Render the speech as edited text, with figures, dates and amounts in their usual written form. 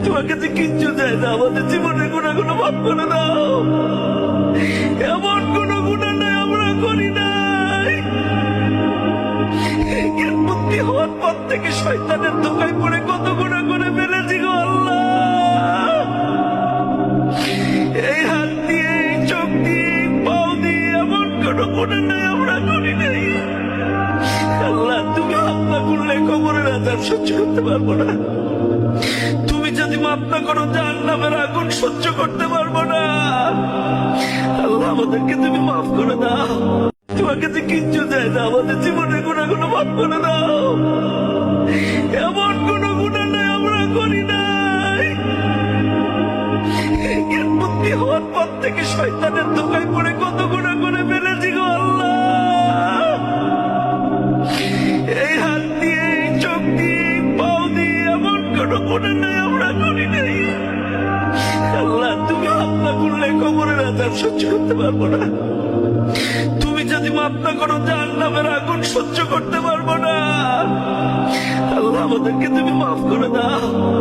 তোমার কাছে কিচ্ছু চাই না, আমাদের জীবনের গুণাগুলো মাফ করে দাও। এমন কোন গুণা নাই আমরা করি নাই। জ্ঞান বুদ্ধি হওয়ার পর থেকে শয়তানের ধোঁকায় পড়ে কত গুণা করে ফেলেছি গো আল্লাহ। এই হাত দিয়ে, এই চোখ দিয়ে, এই পাও দিয়ে এমন কোন গুণা নাই আমরা করি নাই। আল্লাহ, তুমি মাফ না করলে কবরের আযাব সহ্য করতে পারবো না। তুমি যদি মাফ না করো জাহান্নামের আগুন সহ্য করতে পারবো না। আল্লাহ, আমাদেরকে তুমি মাফ করে দাও। তোমার কাছে কিচ্ছু চাই না, আমাদের জীবনের গুণাগুলো মাফ করে দাও। এমন কোন গুণা নাই আমরা করি নাই। জ্ঞান বুদ্ধি হওয়ার পর থেকে শয়তানের ধোঁকায় পড়ে কত গুণা করে ফেলেছি গো আল্লাহ। এই হাত দিয়ে, এই চোখ দিয়ে, এই পাও দিয়ে এমন কোন গুণা নাই আমরা করি নাই। আল্লাহ, তুমি মাফ না করলে কবরের আযাব সহ্য করতে পারবো না। তুমি যদি মাফ না করো জাহান্নামের আগুন সহ্য করতে পারবো না। আল্লাহ, আমাদেরকে তুমি মাফ করে দাও।